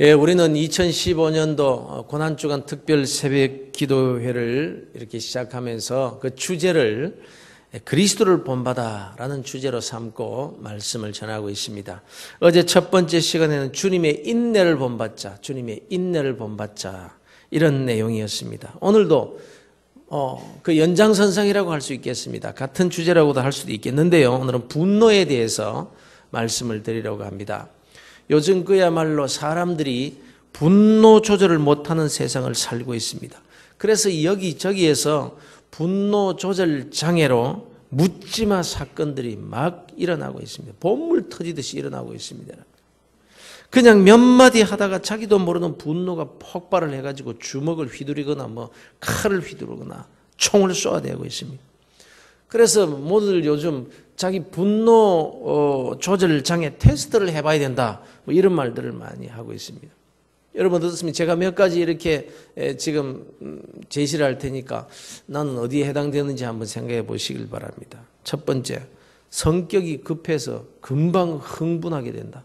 예, 우리는 2015년도 고난주간 특별 새벽 기도회를 이렇게 시작하면서 그 주제를 그리스도를 본받아라는 주제로 삼고 말씀을 전하고 있습니다. 어제 첫 번째 시간에는 주님의 인내를 본받자, 주님의 인내를 본받자 이런 내용이었습니다. 오늘도 그 연장선상이라고 할 수 있겠습니다. 같은 주제라고도 할 수도 있겠는데요. 오늘은 분노에 대해서 말씀을 드리려고 합니다. 요즘 그야말로 사람들이 분노 조절을 못하는 세상을 살고 있습니다. 그래서 여기저기에서 분노 조절 장애로 묻지마 사건들이 막 일어나고 있습니다. 본물 터지듯이 일어나고 있습니다. 그냥 몇 마디 하다가 자기도 모르는 분노가 폭발을 해가지고 주먹을 휘두르거나 칼을 휘두르거나 총을 쏘아대고 있습니다. 그래서 모두들 요즘 자기 분노 조절 장애 테스트를 해봐야 된다. 이런 말들을 많이 하고 있습니다. 여러분 어떻습니까? 제가 몇 가지 이렇게 지금 제시를 할 테니까 나는 어디에 해당되는지 한번 생각해 보시길 바랍니다. 첫 번째, 성격이 급해서 금방 흥분하게 된다.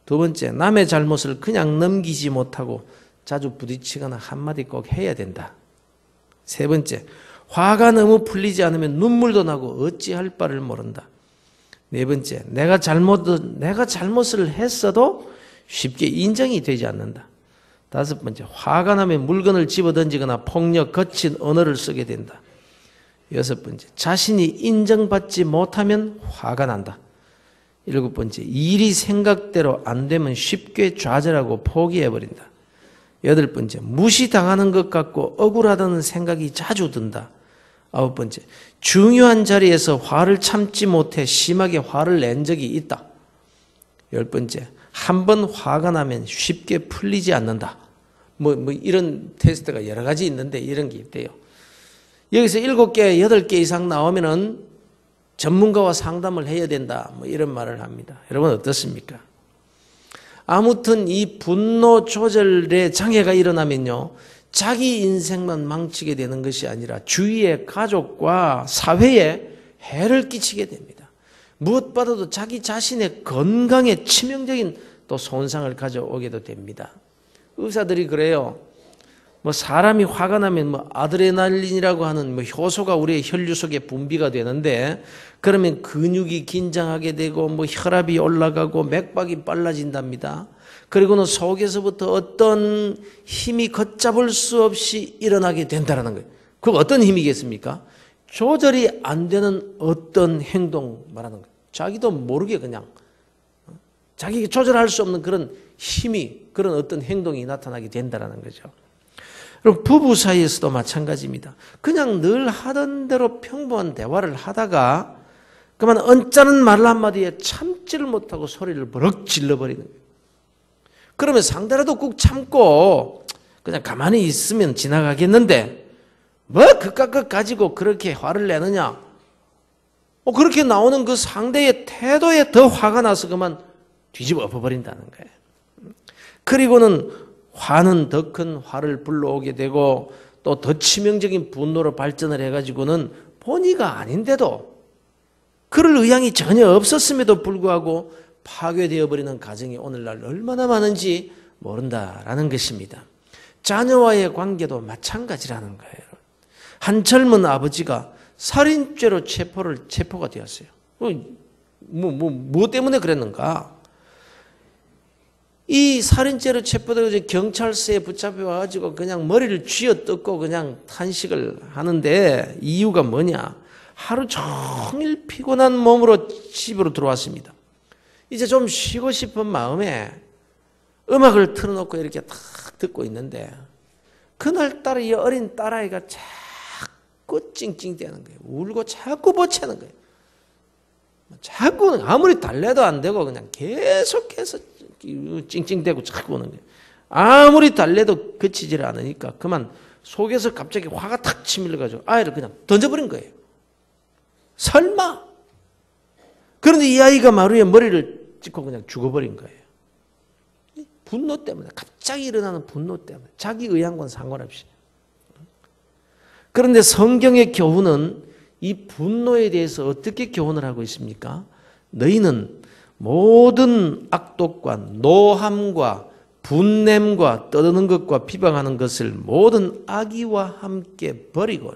두 번째, 남의 잘못을 그냥 넘기지 못하고 자주 부딪히거나 한마디 꼭 해야 된다. 세 번째, 화가 너무 풀리지 않으면 눈물도 나고 어찌할 바를 모른다. 네 번째, 내가 잘못을 했어도 쉽게 인정이 되지 않는다. 다섯 번째, 화가 나면 물건을 집어던지거나 폭력, 거친 언어를 쓰게 된다. 여섯 번째, 자신이 인정받지 못하면 화가 난다. 일곱 번째, 일이 생각대로 안 되면 쉽게 좌절하고 포기해버린다. 여덟 번째, 무시당하는 것 같고 억울하다는 생각이 자주 든다. 아홉 번째, 중요한 자리에서 화를 참지 못해 심하게 화를 낸 적이 있다. 열 번째, 한 번 화가 나면 쉽게 풀리지 않는다. 이런 테스트가 여러 가지 있는데 이런 게 있대요. 여기서 7개, 8개 이상 나오면은 전문가와 상담을 해야 된다. 이런 말을 합니다. 여러분 어떻습니까? 아무튼 이 분노 조절의 장애가 일어나면요, 자기 인생만 망치게 되는 것이 아니라 주위의 가족과 사회에 해를 끼치게 됩니다. 무엇보다도 자기 자신의 건강에 치명적인 또 손상을 가져오게도 됩니다. 의사들이 그래요. 사람이 화가 나면 아드레날린이라고 하는 효소가 우리의 혈류 속에 분비가 되는데, 그러면 근육이 긴장하게 되고 혈압이 올라가고 맥박이 빨라진답니다. 그리고는 속에서부터 어떤 힘이 걷잡을 수 없이 일어나게 된다는 거예요. 그 어떤 힘이겠습니까? 조절이 안 되는 어떤 행동 말하는 거예요. 자기도 모르게 그냥 자기가 조절할 수 없는 그런 힘이, 그런 어떤 행동이 나타나게 된다는 거죠. 그럼 부부 사이에서도 마찬가지입니다. 그냥 늘 하던 대로 평범한 대화를 하다가 그만 언짢은 말 한마디에 참지를 못하고 소리를 버럭 질러버리는 거예요. 그러면 상대라도 꾹 참고 그냥 가만히 있으면 지나가겠는데 그깟 것 가지고 그렇게 화를 내느냐? 그렇게 나오는 그 상대의 태도에 더 화가 나서 그만 뒤집어 엎어버린다는 거예요. 그리고는 화는 더 큰 화를 불러오게 되고 또 더 치명적인 분노로 발전을 해가지고는 본의가 아닌데도 그럴 의향이 전혀 없었음에도 불구하고 파괴되어 버리는 가정이 오늘날 얼마나 많은지 모른다라는 것입니다. 자녀와의 관계도 마찬가지라는 거예요. 한 젊은 아버지가 살인죄로 체포가 되었어요. 뭐 때문에 그랬는가? 이 살인죄로 체포되고 경찰서에 붙잡혀가지고 그냥 머리를 쥐어뜯고 그냥 탄식을 하는데 이유가 뭐냐? 하루 종일 피곤한 몸으로 집으로 들어왔습니다. 이제 좀 쉬고 싶은 마음에 음악을 틀어놓고 이렇게 탁 듣고 있는데 그날따라 이 어린 딸아이가 자꾸 찡찡대는 거예요. 울고 자꾸 보채는 거예요. 자꾸 아무리 달래도 안 되고 그냥 계속해서 찡찡대고 자꾸 오는 거예요. 아무리 달래도 그치질 않으니까 그만 속에서 갑자기 화가 탁 치밀려가지고 아이를 그냥 던져버린 거예요. 설마? 그런데 이 아이가 마루에 머리를 찍고 그냥 죽어버린 거예요. 분노 때문에, 갑자기 일어나는 분노 때문에, 자기 의향과는 상관없이. 그런데 성경의 교훈은 이 분노에 대해서 어떻게 교훈을 하고 있습니까? 너희는 모든 악독과 노함과 분냄과 떠드는 것과 비방하는 것을 모든 악의와 함께 버리고,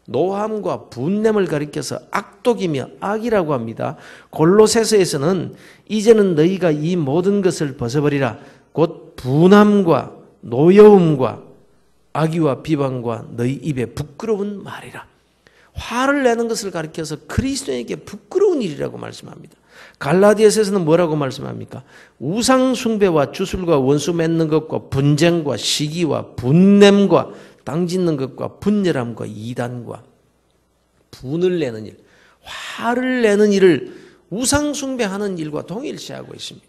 노함과 분냄을 가리켜서 악독이며 악이라고 합니다. 골로새서에서는 이제는 너희가 이 모든 것을 벗어버리라. 곧 분함과 노여움과 악의와 비방과 너희 입에 부끄러운 말이라. 화를 내는 것을 가리켜서 그리스도인에게 부끄러운 일이라고 말씀합니다. 갈라디아서에서는 뭐라고 말씀합니까? 우상 숭배와 주술과 원수 맺는 것과 분쟁과 시기와 분냄과 당짓는 것과 분열함과 이단과 분을 내는 일, 화를 내는 일을 우상 숭배하는 일과 동일시하고 있습니다.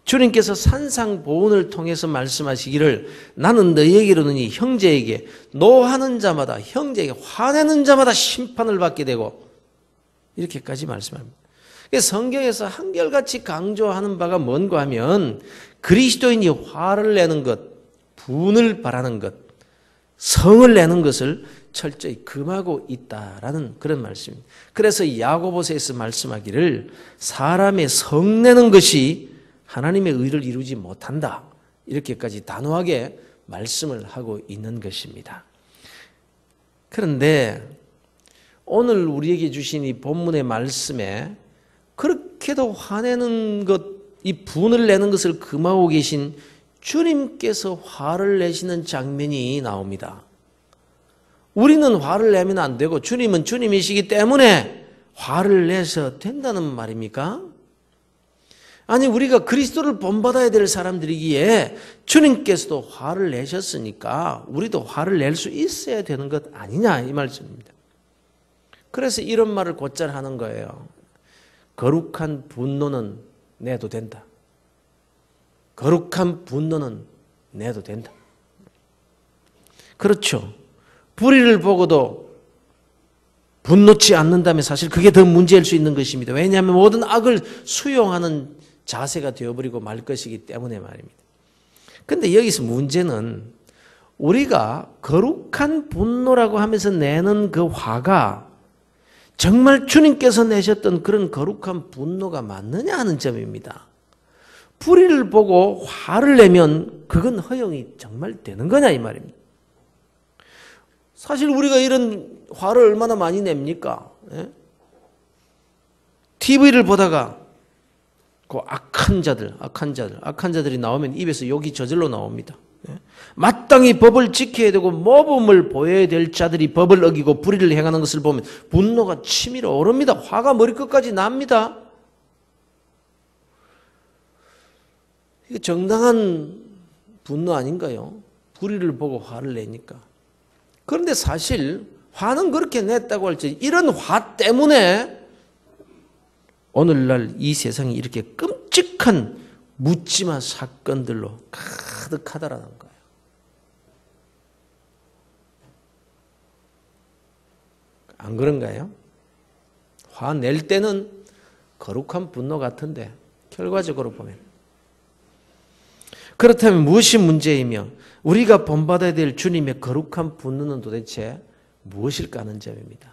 주님께서 산상보훈을 통해서 말씀하시기를 나는 너희에게로느니 형제에게 노하는 자마다 형제에게 화내는 자마다 심판을 받게 되고 이렇게까지 말씀합니다. 성경에서 한결같이 강조하는 바가 뭔가 하면 그리스도인이 화를 내는 것, 분을 바라는 것, 성을 내는 것을 철저히 금하고 있다라는 그런 말씀입니다. 그래서 야고보서에서 말씀하기를 사람의 성내는 것이 하나님의 의를 이루지 못한다. 이렇게까지 단호하게 말씀을 하고 있는 것입니다. 그런데 오늘 우리에게 주신 이 본문의 말씀에 그렇게도 화내는 것, 이 분을 내는 것을 금하고 계신 주님께서 화를 내시는 장면이 나옵니다. 우리는 화를 내면 안 되고 주님은 주님이시기 때문에 화를 내서 된다는 말입니까? 아니, 우리가 그리스도를 본받아야 될 사람들이기에 주님께서도 화를 내셨으니까 우리도 화를 낼 수 있어야 되는 것 아니냐 이 말씀입니다. 그래서 이런 말을 곧잘 하는 거예요. 거룩한 분노는 내도 된다. 거룩한 분노는 내도 된다. 그렇죠. 불의를 보고도 분노치 않는다면 사실 그게 더 문제일 수 있는 것입니다. 왜냐하면 모든 악을 수용하는 자세가 되어버리고 말 것이기 때문에 말입니다. 그런데 여기서 문제는 우리가 거룩한 분노라고 하면서 내는 그 화가 정말 주님께서 내셨던 그런 거룩한 분노가 맞느냐 하는 점입니다. 불의를 보고 화를 내면 그건 허용이 정말 되는 거냐 이 말입니다. 사실 우리가 이런 화를 얼마나 많이 냅니까? 예? TV를 보다가 그 악한 자들이 나오면 입에서 욕이 저절로 나옵니다. 예? 마땅히 법을 지켜야 되고 모범을 보여야 될 자들이 법을 어기고 불의를 행하는 것을 보면 분노가 치밀어 오릅니다. 화가 머리끝까지 납니다. 이게 정당한 분노 아닌가요? 불의를 보고 화를 내니까. 그런데 사실 화는 그렇게 냈다고 할지 이런 화 때문에 오늘날 이 세상이 이렇게 끔찍한 묻지마 사건들로 가득하다라는 거예요. 안 그런가요? 화 낼 때는 거룩한 분노 같은데 결과적으로 보면 그렇다면 무엇이 문제이며 우리가 본받아야 될 주님의 거룩한 분노는 도대체 무엇일까 하는 점입니다.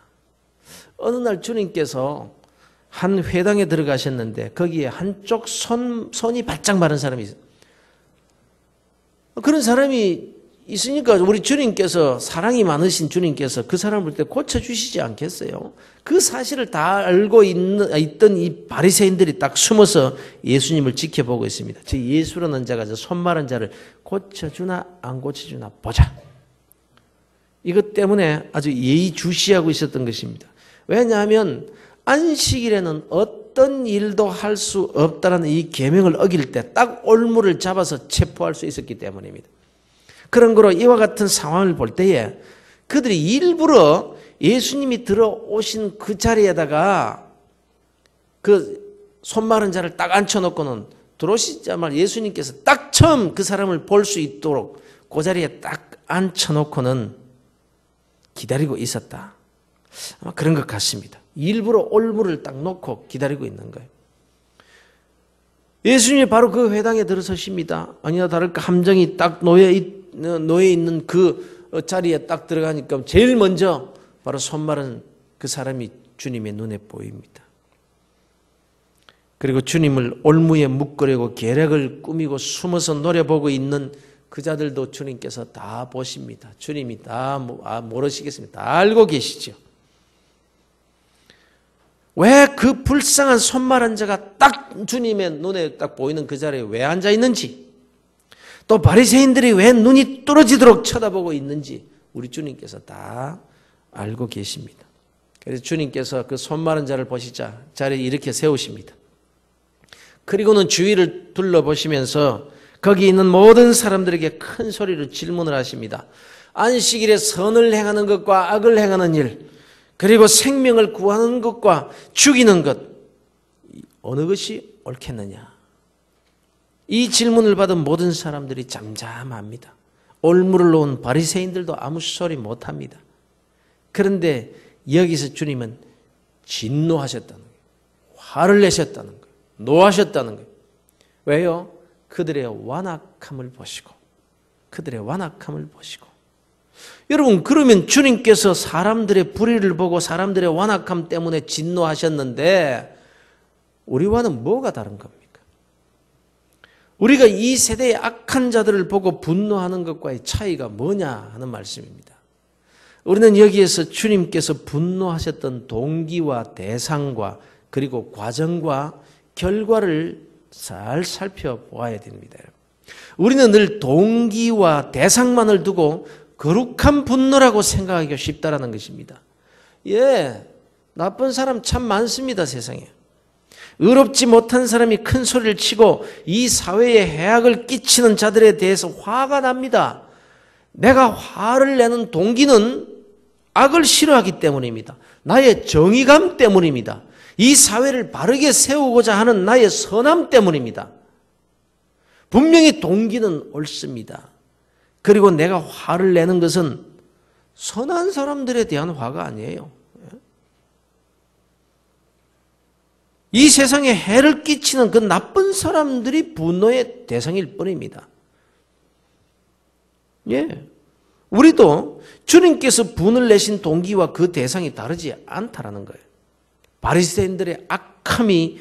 어느 날 주님께서 한 회당에 들어가셨는데 거기에 한쪽 손이 바짝 마른 사람이 있어요. 그런 사람이 있으니까 우리 주님께서 사랑이 많으신 주님께서 그 사람을 볼 때 고쳐주시지 않겠어요? 그 사실을 다 알고 있던 이 바리새인들이 딱 숨어서 예수님을 지켜보고 있습니다. 저 예수라는 자가 저 손 마른 자를 고쳐주나 안 고쳐주나 보자. 이것 때문에 아주 예의주시하고 있었던 것입니다. 왜냐하면 안식일에는 어떤 일도 할 수 없다는 이 계명을 어길 때 딱 올무를 잡아서 체포할 수 있었기 때문입니다. 그런 거로 이와 같은 상황을 볼 때에 그들이 일부러 예수님이 들어오신 그 자리에다가 그 손 마른 자를 딱 앉혀놓고는 들어오시자마자 예수님께서 딱 처음 그 사람을 볼 수 있도록 그 자리에 딱 앉혀놓고는 기다리고 있었다. 아마 그런 것 같습니다. 일부러 올무를 딱 놓고 기다리고 있는 거예요. 예수님이 바로 그 회당에 들어서십니다. 아니나 다를까 함정이 딱 놓여 있는 그 자리에 딱 들어가니까 제일 먼저 바로 손 마른 그 사람이 주님의 눈에 보입니다. 그리고 주님을 올무에 묶으려고 계략을 꾸미고 숨어서 노려보고 있는 그 자들도 주님께서 다 보십니다. 주님이 다 모르시겠습니다. 다 알고 계시죠. 왜 그 불쌍한 손마른 자가 딱 주님의 눈에 딱 보이는 그 자리에 왜 앉아 있는지, 또 바리새인들이 왜 눈이 뚫어지도록 쳐다보고 있는지 우리 주님께서 다 알고 계십니다. 그래서 주님께서 그 손마른 자를 보시자 자리에 이렇게 세우십니다. 그리고는 주위를 둘러보시면서 거기 있는 모든 사람들에게 큰 소리로 질문을 하십니다. 안식일에 선을 행하는 것과 악을 행하는 일, 그리고 생명을 구하는 것과 죽이는 것, 어느 것이 옳겠느냐? 이 질문을 받은 모든 사람들이 잠잠합니다. 올무를 놓은 바리새인들도 아무 소리 못합니다. 그런데 여기서 주님은 진노하셨다는 거예요. 화를 내셨다는 거예요. 노하셨다는 거예요. 왜요? 그들의 완악함을 보시고, 그들의 완악함을 보시고. 여러분, 그러면 주님께서 사람들의 불의를 보고 사람들의 완악함 때문에 진노하셨는데 우리와는 뭐가 다른 겁니까? 우리가 이 세대의 악한 자들을 보고 분노하는 것과의 차이가 뭐냐 하는 말씀입니다. 우리는 여기에서 주님께서 분노하셨던 동기와 대상과 그리고 과정과 결과를 잘 살펴보아야 됩니다. 우리는 늘 동기와 대상만을 두고 거룩한 분노라고 생각하기가 쉽다라는 것입니다. 예, 나쁜 사람 참 많습니다, 세상에. 의롭지 못한 사람이 큰 소리를 치고 이 사회에 해악을 끼치는 자들에 대해서 화가 납니다. 내가 화를 내는 동기는 악을 싫어하기 때문입니다. 나의 정의감 때문입니다. 이 사회를 바르게 세우고자 하는 나의 선함 때문입니다. 분명히 동기는 옳습니다. 그리고 내가 화를 내는 것은 선한 사람들에 대한 화가 아니에요. 이 세상에 해를 끼치는 그 나쁜 사람들이 분노의 대상일 뿐입니다. 예. 우리도 주님께서 분을 내신 동기와 그 대상이 다르지 않다라는 거예요. 바리새인들의 악함이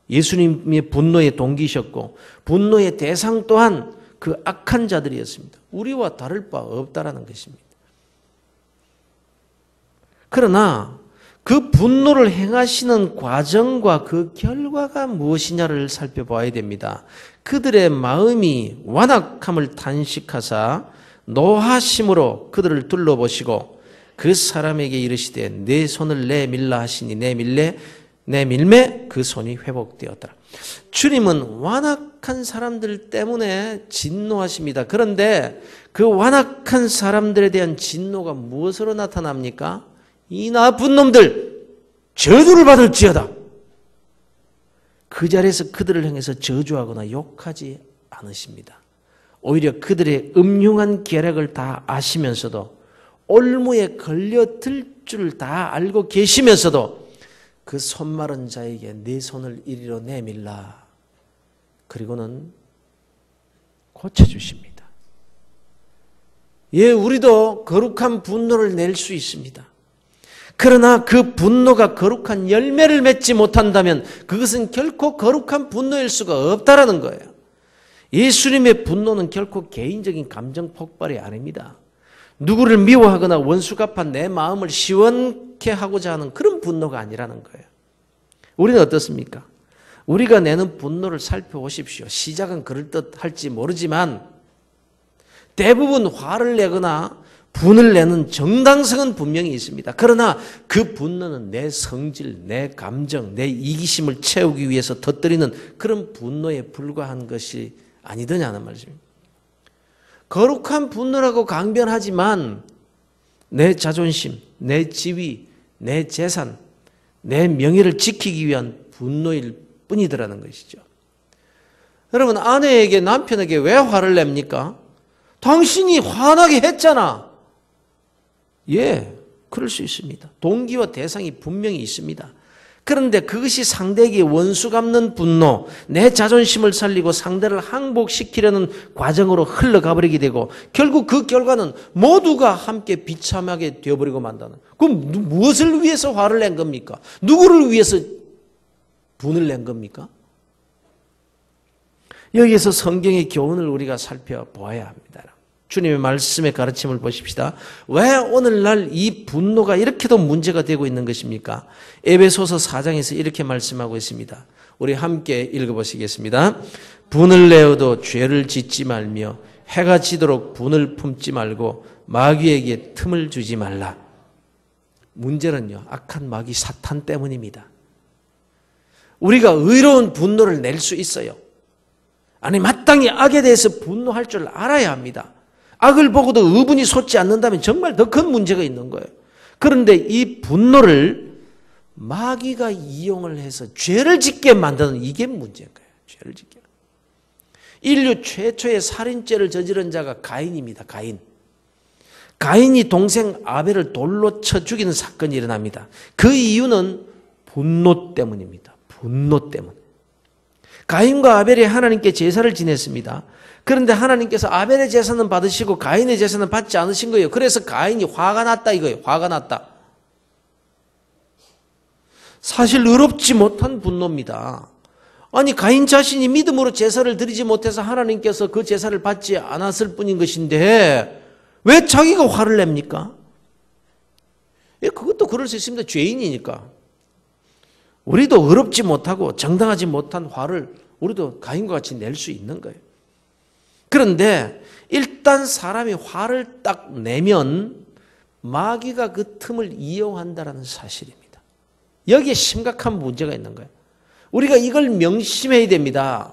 예수님의 분노의 동기셨고 분노의 대상 또한 그 악한 자들이었습니다. 우리와 다를 바 없다라는 것입니다. 그러나 그 분노를 행하시는 과정과 그 결과가 무엇이냐를 살펴봐야 됩니다. 그들의 마음이 완악함을 탄식하사 노하심으로 그들을 둘러보시고 그 사람에게 이르시되 내 손을 내밀라 하시니 내밀매 그 손이 회복되었더라. 주님은 완악한 사람들 때문에 진노하십니다. 그런데 그 완악한 사람들에 대한 진노가 무엇으로 나타납니까? 이 나쁜 놈들 저주를 받을지어다. 그 자리에서 그들을 향해서 저주하거나 욕하지 않으십니다. 오히려 그들의 음흉한 계략을 다 아시면서도 올무에 걸려들 줄 다 알고 계시면서도 그 손마른 자에게 네 손을 이리로 내밀라. 그리고는 고쳐주십니다. 예, 우리도 거룩한 분노를 낼 수 있습니다. 그러나 그 분노가 거룩한 열매를 맺지 못한다면 그것은 결코 거룩한 분노일 수가 없다라는 거예요. 예수님의 분노는 결코 개인적인 감정 폭발이 아닙니다. 누구를 미워하거나 원수갑한 내 마음을 시원케 하고자 하는 그런 분노가 아니라는 거예요. 우리는 어떻습니까? 우리가 내는 분노를 살펴보십시오. 시작은 그럴듯할지 모르지만 대부분 화를 내거나 분을 내는 정당성은 분명히 있습니다. 그러나 그 분노는 내 성질, 내 감정, 내 이기심을 채우기 위해서 터뜨리는 그런 분노에 불과한 것이 아니더냐는 말씀입니다. 거룩한 분노라고 강변하지만 내 자존심, 내 지위, 내 재산, 내 명예를 지키기 위한 분노일 뿐이더라는 것이죠. 여러분, 아내에게 남편에게 왜 화를 냅니까? 당신이 화나게 했잖아. 예, 그럴 수 있습니다. 동기와 대상이 분명히 있습니다. 그런데 그것이 상대에게 원수 갚는 분노, 내 자존심을 살리고 상대를 항복시키려는 과정으로 흘러가 버리게 되고 결국 그 결과는 모두가 함께 비참하게 되어버리고 만다는. 그럼 무엇을 위해서 화를 낸 겁니까? 누구를 위해서 분을 낸 겁니까? 여기에서 성경의 교훈을 우리가 살펴보아야 합니다. 주님의 말씀의 가르침을 보십시다. 왜 오늘날 이 분노가 이렇게도 문제가 되고 있는 것입니까? 에베소서 4장에서 이렇게 말씀하고 있습니다. 우리 함께 읽어보시겠습니다. 분을 내어도 죄를 짓지 말며 해가 지도록 분을 품지 말고 마귀에게 틈을 주지 말라. 문제는요, 악한 마귀 사탄 때문입니다. 우리가 의로운 분노를 낼 수 있어요. 아니, 마땅히 악에 대해서 분노할 줄 알아야 합니다. 악을 보고도 의분이 솟지 않는다면 정말 더 큰 문제가 있는 거예요. 그런데 이 분노를 마귀가 이용을 해서 죄를 짓게 만드는 이게 문제인 거예요. 죄를 짓게. 인류 최초의 살인죄를 저지른 자가 가인입니다. 가인이 동생 아벨을 돌로 쳐 죽이는 사건이 일어납니다. 그 이유는 분노 때문입니다. 분노 때문. 가인과 아벨이 하나님께 제사를 지냈습니다. 그런데 하나님께서 아벨의 제사는 받으시고 가인의 제사는 받지 않으신 거예요. 그래서 가인이 화가 났다 이거예요. 화가 났다. 사실 의롭지 못한 분노입니다. 아니, 가인 자신이 믿음으로 제사를 드리지 못해서 하나님께서 그 제사를 받지 않았을 뿐인 것인데 왜 자기가 화를 냅니까? 그것도 그럴 수 있습니다. 죄인이니까. 우리도 의롭지 못하고 정당하지 못한 화를 우리도 가인과 같이 낼 수 있는 거예요. 그런데 일단 사람이 화를 딱 내면 마귀가 그 틈을 이용한다는 사실입니다. 여기에 심각한 문제가 있는 거예요. 우리가 이걸 명심해야 됩니다.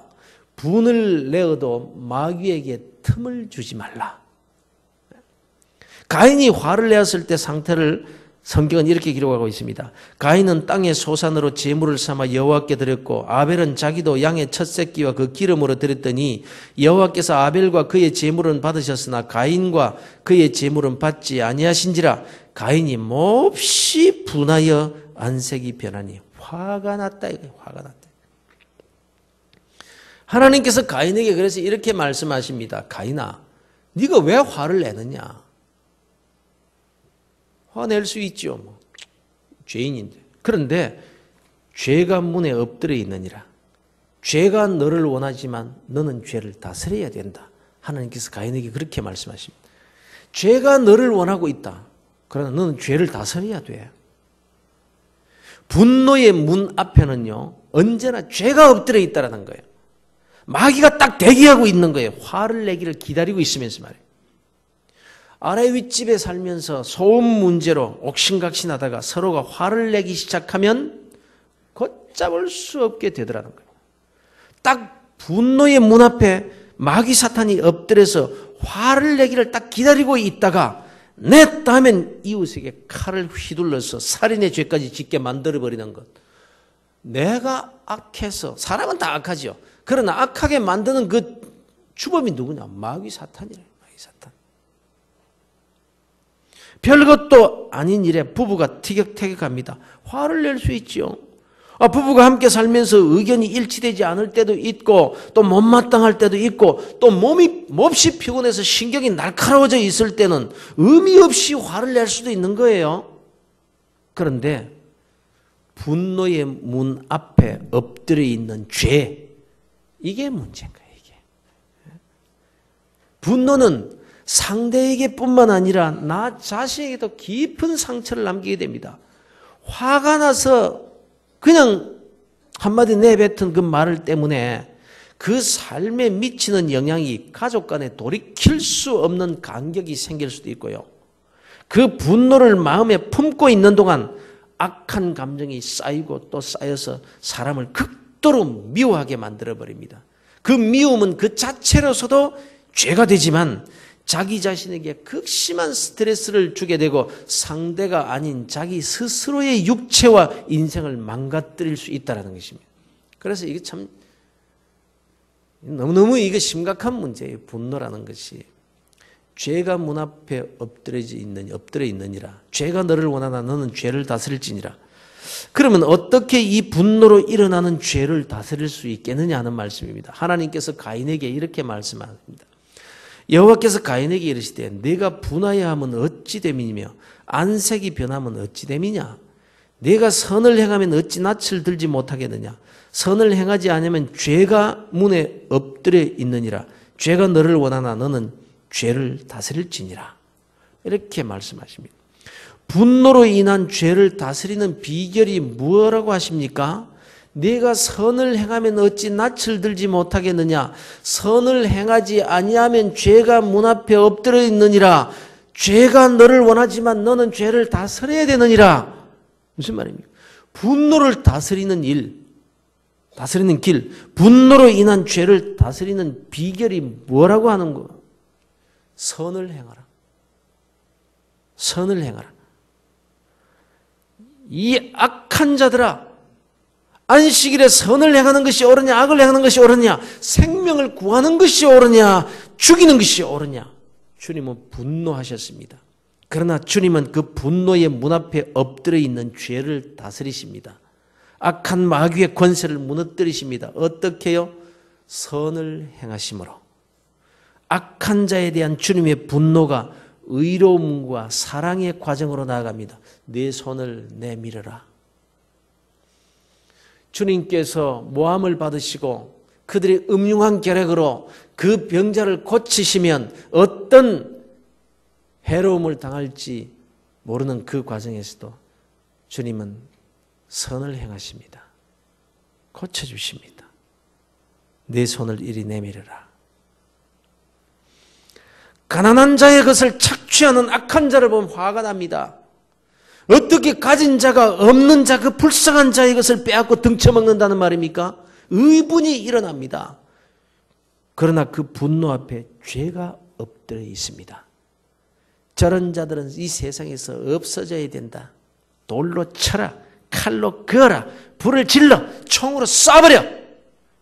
분을 내어도 마귀에게 틈을 주지 말라. 가인이 화를 내었을 때 상태를 성경은 이렇게 기록하고 있습니다. 가인은 땅의 소산으로 제물을 삼아 여호와께 드렸고 아벨은 자기도 양의 첫 새끼와 그 기름으로 드렸더니 여호와께서 아벨과 그의 제물은 받으셨으나 가인과 그의 제물은 받지 아니하신지라. 가인이 몹시 분하여 안색이 변하니 화가 났다 이거예요. 화가 났다. 하나님께서 가인에게 그래서 이렇게 말씀하십니다. 가인아, 네가 왜 화를 내느냐? 화낼 수 있죠. 뭐. 죄인인데. 그런데 죄가 문에 엎드려 있느니라. 죄가 너를 원하지만 너는 죄를 다스려야 된다. 하나님께서 가인에게 그렇게 말씀하십니다. 죄가 너를 원하고 있다. 그러나 너는 죄를 다스려야 돼. 분노의 문 앞에는요, 언제나 죄가 엎드려 있다는 거예요. 마귀가 딱 대기하고 있는 거예요. 화를 내기를 기다리고 있으면서 말이에요. 아래 윗집에 살면서 소음 문제로 옥신각신하다가 서로가 화를 내기 시작하면 걷잡을 수 없게 되더라는 거예요. 딱 분노의 문 앞에 마귀 사탄이 엎드려서 화를 내기를 딱 기다리고 있다가 냈다 하면 이웃에게 칼을 휘둘러서 살인의 죄까지 짓게 만들어버리는 것. 내가 악해서, 사람은 다 악하죠. 그러나 악하게 만드는 그 주범이 누구냐? 마귀 사탄이래요. 마귀 사탄. 별것도 아닌 일에 부부가 티격태격합니다. 화를 낼 수 있죠. 부부가 함께 살면서 의견이 일치되지 않을 때도 있고 또 못마땅할 때도 있고 또 몸이 몹시 피곤해서 신경이 날카로워져 있을 때는 의미 없이 화를 낼 수도 있는 거예요. 그런데 분노의 문 앞에 엎드려 있는 죄, 이게 문제인 거예요. 이게. 분노는 상대에게 뿐만 아니라 나 자신에게도 깊은 상처를 남기게 됩니다. 화가 나서 그냥 한마디 내뱉은 그 말 때문에 그 삶에 미치는 영향이 가족 간에 돌이킬 수 없는 간격이 생길 수도 있고요. 그 분노를 마음에 품고 있는 동안 악한 감정이 쌓이고 또 쌓여서 사람을 극도로 미워하게 만들어버립니다. 그 미움은 그 자체로서도 죄가 되지만 자기 자신에게 극심한 스트레스를 주게 되고 상대가 아닌 자기 스스로의 육체와 인생을 망가뜨릴 수 있다는 것입니다. 그래서 이게 참 너무너무 이게 심각한 문제예요. 분노라는 것이. 죄가 문 앞에 엎드려 있느니라. 죄가 너를 원하나 너는 죄를 다스릴지니라. 그러면 어떻게 이 분노로 일어나는 죄를 다스릴 수 있겠느냐 하는 말씀입니다. 하나님께서 가인에게 이렇게 말씀합니다. 여호와께서 가인에게 이르시되 네가 분하여 하면 어찌 됨이며 안색이 변하면 어찌 됨이냐. 내가 선을 행하면 어찌 낯을 들지 못하겠느냐. 선을 행하지 않으면 죄가 문에 엎드려 있느니라. 죄가 너를 원하나 너는 죄를 다스릴지니라. 이렇게 말씀하십니다. 분노로 인한 죄를 다스리는 비결이 뭐라고 하십니까? 네가 선을 행하면 어찌 낯을 들지 못하겠느냐. 선을 행하지 아니하면 죄가 문 앞에 엎드려 있느니라. 죄가 너를 원하지만 너는 죄를 다스려야 되느니라. 무슨 말입니까? 분노를 다스리는 일, 다스리는 길, 분노로 인한 죄를 다스리는 비결이 뭐라고 하는 거? 선을 행하라. 선을 행하라. 이 악한 자들아, 안식일에 선을 행하는 것이 옳으냐, 악을 행하는 것이 옳으냐, 생명을 구하는 것이 옳으냐, 죽이는 것이 옳으냐. 주님은 분노하셨습니다. 그러나 주님은 그 분노의 문 앞에 엎드려 있는 죄를 다스리십니다. 악한 마귀의 권세를 무너뜨리십니다. 어떻게요? 선을 행하심으로. 악한 자에 대한 주님의 분노가 의로움과 사랑의 과정으로 나아갑니다. 내 손을 내밀어라. 주님께서 모함을 받으시고 그들의 음흉한 계략으로 그 병자를 고치시면 어떤 해로움을 당할지 모르는 그 과정에서도 주님은 선을 행하십니다. 고쳐주십니다. 내 손을 이리 내밀어라. 가난한 자의 것을 착취하는 악한 자를 보면 화가 납니다. 어떻게 가진 자가 없는 자, 그 불쌍한 자의 것을 빼앗고 등쳐먹는다는 말입니까? 의분이 일어납니다. 그러나 그 분노 앞에 죄가 엎드려 있습니다. 저런 자들은 이 세상에서 없어져야 된다. 돌로 쳐라, 칼로 그어라, 불을 질러, 총으로 쏴버려.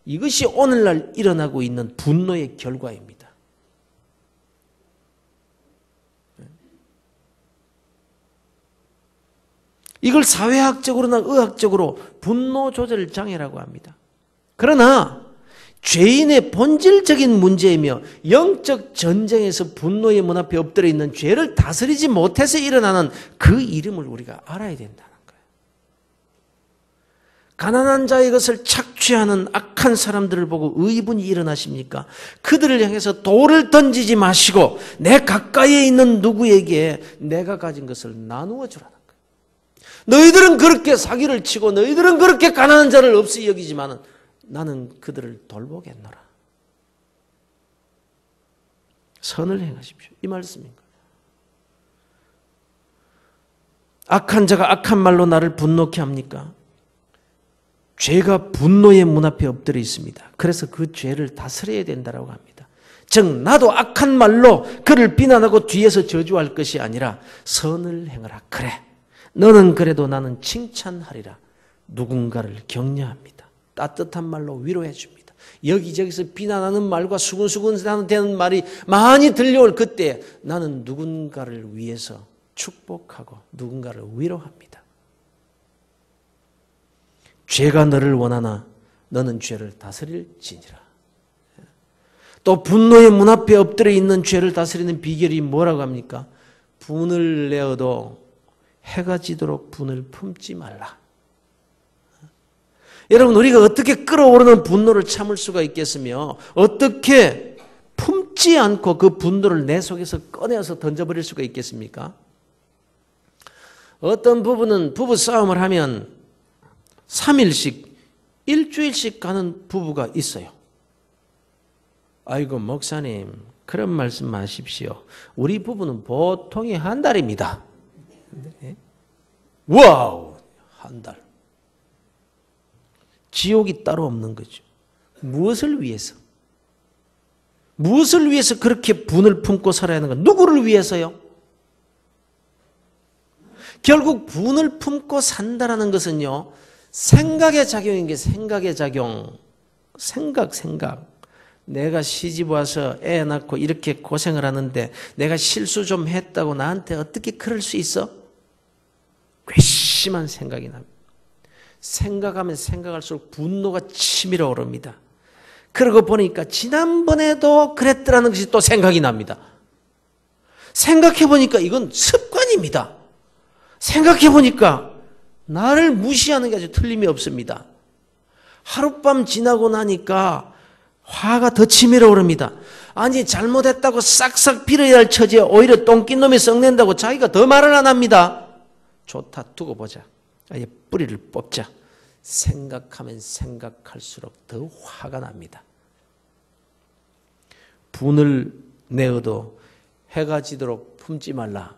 이것이 오늘날 일어나고 있는 분노의 결과입니다. 이걸 사회학적으로나 의학적으로 분노 조절 장애라고 합니다. 그러나 죄인의 본질적인 문제이며 영적 전쟁에서 분노의 문 앞에 엎드려 있는 죄를 다스리지 못해서 일어나는 그 이름을 우리가 알아야 된다는 거예요. 가난한 자의 것을 착취하는 악한 사람들을 보고 의분이 일어나십니까? 그들을 향해서 돌을 던지지 마시고 내 가까이에 있는 누구에게 내가 가진 것을 나누어 주라는 거예요. 너희들은 그렇게 사기를 치고 너희들은 그렇게 가난한 자를 없이 여기지만 나는 그들을 돌보겠노라. 선을 행하십시오. 이 말씀인가? 악한 자가 악한 말로 나를 분노케 합니까? 죄가 분노의 문 앞에 엎드려 있습니다. 그래서 그 죄를 다스려야 된다고 합니다. 즉 나도 악한 말로 그를 비난하고 뒤에서 저주할 것이 아니라 선을 행하라. 그래. 너는 그래도 나는 칭찬하리라. 누군가를 격려합니다. 따뜻한 말로 위로해 줍니다. 여기저기서 비난하는 말과 수근수근 되는 말이 많이 들려올 그때 나는 누군가를 위해서 축복하고 누군가를 위로합니다. 죄가 너를 원하나 너는 죄를 다스릴지니라. 또 분노의 문 앞에 엎드려 있는 죄를 다스리는 비결이 뭐라고 합니까? 분을 내어도 해가 지도록 분을 품지 말라. 여러분, 우리가 어떻게 끓어오르는 분노를 참을 수가 있겠으며 어떻게 품지 않고 그 분노를 내 속에서 꺼내서 던져버릴 수가 있겠습니까? 어떤 부부는 부부싸움을 하면 3일씩 일주일씩 가는 부부가 있어요. 아이고 목사님 그런 말씀 마십시오. 우리 부부는 보통이 한 달입니다. 와우, 한 달. 지옥이 따로 없는 거죠. 무엇을 위해서? 무엇을 위해서 그렇게 분을 품고 살아야 하는 가? 누구를 위해서요? 결국 분을 품고 산다는 것은요, 생각의 작용인 게 생각의 작용. 생각. 내가 시집 와서 애 낳고 이렇게 고생을 하는데 내가 실수 좀 했다고 나한테 어떻게 그럴 수 있어? 괘씸한 생각이 납니다. 생각하면 생각할수록 분노가 치밀어 오릅니다. 그러고 보니까 지난번에도 그랬더라는 것이 또 생각이 납니다. 생각해 보니까 이건 습관입니다. 생각해 보니까 나를 무시하는 게 아주 틀림이 없습니다. 하룻밤 지나고 나니까 화가 더 치밀어 오릅니다. 아니 잘못했다고 싹싹 빌어야 할 처지에 오히려 똥낀 놈이 썩낸다고 자기가 더 말을 안 합니다. 좋다, 두고 보자. 아예 뿌리를 뽑자. 생각하면 생각할수록 더 화가 납니다. 분을 내어도 해가 지도록 품지 말라.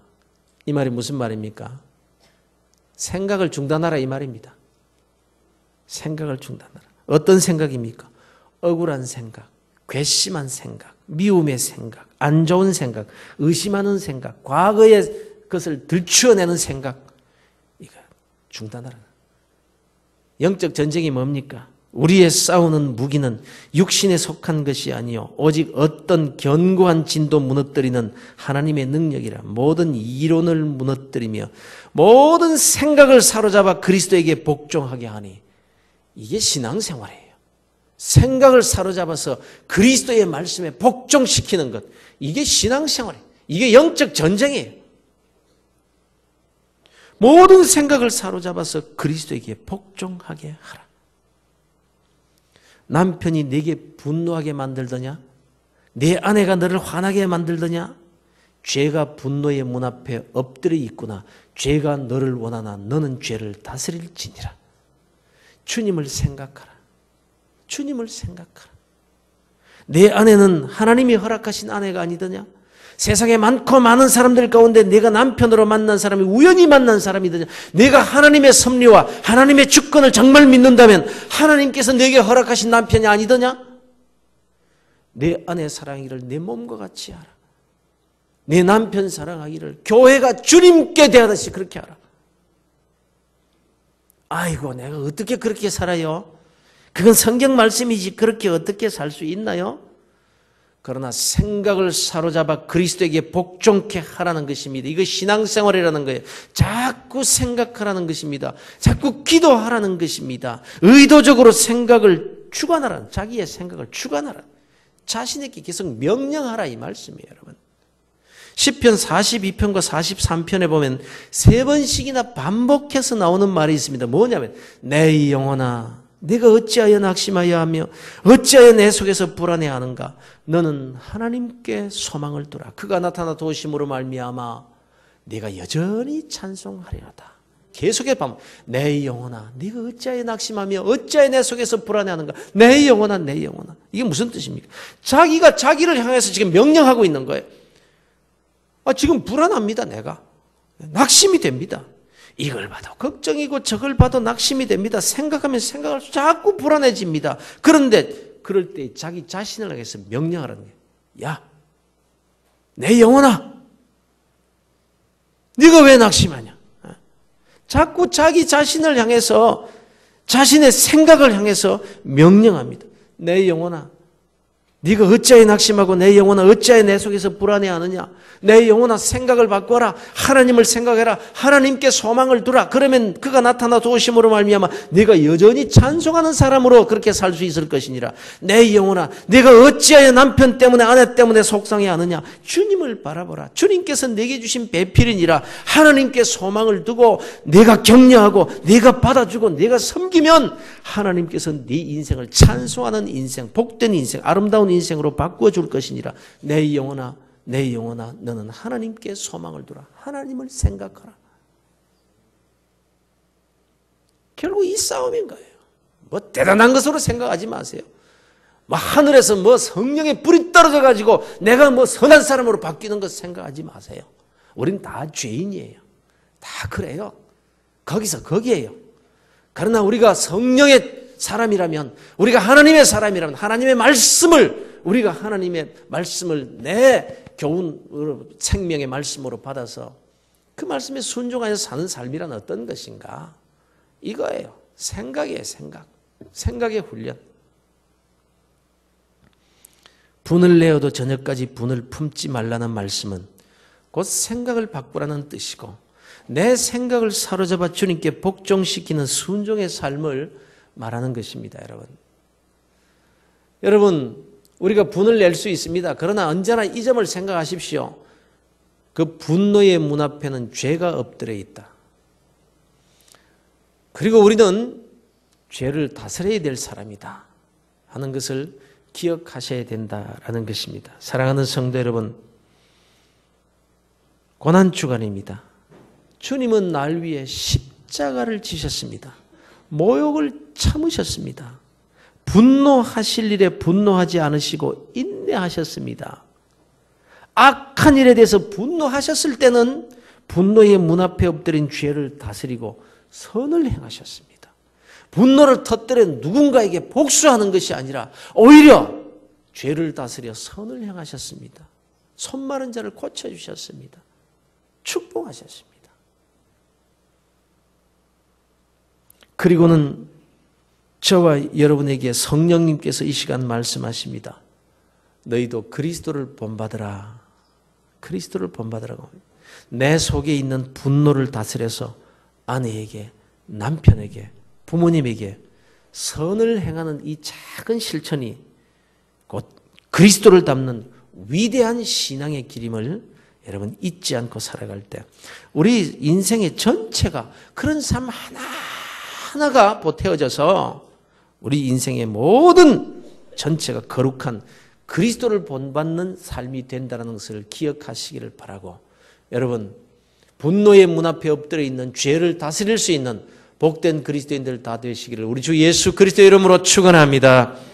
이 말이 무슨 말입니까? 생각을 중단하라 이 말입니다. 생각을 중단하라. 어떤 생각입니까? 억울한 생각, 괘씸한 생각, 미움의 생각, 안 좋은 생각, 의심하는 생각, 과거의 것을 들추어내는 생각, 이거 중단하라. 영적 전쟁이 뭡니까? 우리의 싸우는 무기는 육신에 속한 것이 아니요 오직 어떤 견고한 진도 무너뜨리는 하나님의 능력이라. 모든 이론을 무너뜨리며 모든 생각을 사로잡아 그리스도에게 복종하게 하니. 이게 신앙생활이에요. 생각을 사로잡아서 그리스도의 말씀에 복종시키는 것, 이게 신앙생활이에요. 이게 영적 전쟁이에요. 모든 생각을 사로잡아서 그리스도에게 복종하게 하라. 남편이 내게 분노하게 만들더냐? 내 아내가 너를 화나게 만들더냐? 죄가 분노의 문 앞에 엎드려 있구나. 죄가 너를 원하나 너는 죄를 다스릴지니라. 주님을 생각하라. 주님을 생각하라. 내 아내는 하나님이 허락하신 아내가 아니더냐? 세상에 많고 많은 사람들 가운데 내가 남편으로 만난 사람이 우연히 만난 사람이더냐? 내가 하나님의 섭리와 하나님의 주권을 정말 믿는다면 하나님께서 내게 허락하신 남편이 아니더냐? 내 아내 사랑하기를 내 몸과 같이 하라. 내 남편 사랑하기를 교회가 주님께 대하듯이 그렇게 하라. 아이고 내가 어떻게 그렇게 살아요? 그건 성경 말씀이지 그렇게 어떻게 살 수 있나요? 그러나 생각을 사로잡아 그리스도에게 복종케 하라는 것입니다. 이거 신앙생활이라는 거예요. 자꾸 생각하라는 것입니다. 자꾸 기도하라는 것입니다. 의도적으로 생각을 주관하라. 자기의 생각을 주관하라. 자신에게 계속 명령하라 이 말씀이에요, 여러분. 시편 42편과 43편에 보면 3번씩이나 반복해서 나오는 말이 있습니다. 뭐냐면 내 영혼아 네가 어찌하여 낙심하여 하며 어찌하여 내 속에서 불안해하는가? 너는 하나님께 소망을 두라. 그가 나타나 도우심으로 말미암아 네가 여전히 찬송하리로다. 계속해 보면 내 영혼아 네가 어찌하여 낙심하며 어찌하여 내 속에서 불안해하는가? 내 영혼아 내 영혼아. 이게 무슨 뜻입니까? 자기가 자기를 향해서 지금 명령하고 있는 거예요. 지금 불안합니다. 내가 낙심이 됩니다. 이걸 봐도 걱정이고 저걸 봐도 낙심이 됩니다. 생각하면 생각할수록 자꾸 불안해집니다. 그런데 그럴 때 자기 자신을 향해서 명령하라는 거예요. 야, 내 영혼아, 네가 왜 낙심하냐? 자꾸 자기 자신을 향해서 자신의 생각을 향해서 명령합니다. 내 영혼아, 네가 어찌하여 낙심하고 내 영혼아 어찌하여 내 속에서 불안해하느냐? 내 영혼아 생각을 바꿔라. 하나님을 생각해라. 하나님께 소망을 두라. 그러면 그가 나타나 도우심으로 말미암아 네가 여전히 찬송하는 사람으로 그렇게 살 수 있을 것이니라. 내 영혼아 네가 어찌하여 남편 때문에 아내 때문에 속상해하느냐? 주님을 바라보라. 주님께서 내게 주신 배필이니라. 하나님께 소망을 두고 내가 격려하고 내가 받아주고 내가 섬기면 하나님께서 네 인생을 찬송하는 인생, 복된 인생, 아름다운 인생으로 바꾸어 줄 것이니라. 내 영혼아 내 영혼아 너는 하나님께 소망을 두라. 하나님을 생각하라. 결국 이 싸움인 거예요. 뭐 대단한 것으로 생각하지 마세요. 뭐 하늘에서 뭐 성령의 불이 떨어져 가지고 내가 뭐 선한 사람으로 바뀌는 것 생각하지 마세요. 우린 다 죄인이에요. 다 그래요. 거기서 거기에요. 그러나 우리가 성령의 사람이라면, 우리가 하나님의 사람이라면 하나님의 말씀을, 우리가 하나님의 말씀을 내 교훈 생명의 말씀으로 받아서 그 말씀에 순종하여 사는 삶이란 어떤 것인가? 이거예요. 생각이에요. 생각의 훈련. 분을 내어도 저녁까지 분을 품지 말라는 말씀은 곧 생각을 바꾸라는 뜻이고, 내 생각을 사로잡아 주님께 복종시키는 순종의 삶을 말하는 것입니다. 여러분 우리가 분을 낼 수 있습니다. 그러나 언제나 이 점을 생각하십시오. 그 분노의 문 앞에는 죄가 엎드려 있다. 그리고 우리는 죄를 다스려야 될 사람이다 하는 것을 기억하셔야 된다라는 것입니다. 사랑하는 성도 여러분, 고난주간입니다. 주님은 날 위해 십자가를 지셨습니다. 모욕을 참으셨습니다. 분노하실 일에 분노하지 않으시고 인내하셨습니다. 악한 일에 대해서 분노하셨을 때는 분노의 문 앞에 엎드린 죄를 다스리고 선을 행하셨습니다. 분노를 터뜨려 누군가에게 복수하는 것이 아니라 오히려 죄를 다스려 선을 행하셨습니다. 손 마른 자를 고쳐주셨습니다. 축복하셨습니다. 그리고는 저와 여러분에게 성령님께서 이 시간 말씀하십니다. 너희도 그리스도를 본받으라. 그리스도를 본받으라고. 내 속에 있는 분노를 다스려서 아내에게, 남편에게, 부모님에게 선을 행하는 이 작은 실천이 곧 그리스도를 닮는 위대한 신앙의 길임을 여러분 잊지 않고 살아갈 때 우리 인생의 전체가 그런 삶 하나하나가 보태어져서 우리 인생의 모든 전체가 거룩한 그리스도를 본받는 삶이 된다는 것을 기억하시기를 바라고, 여러분 분노의 문 앞에 엎드려 있는 죄를 다스릴 수 있는 복된 그리스도인들 다 되시기를 우리 주 예수 그리스도의 이름으로 축원합니다.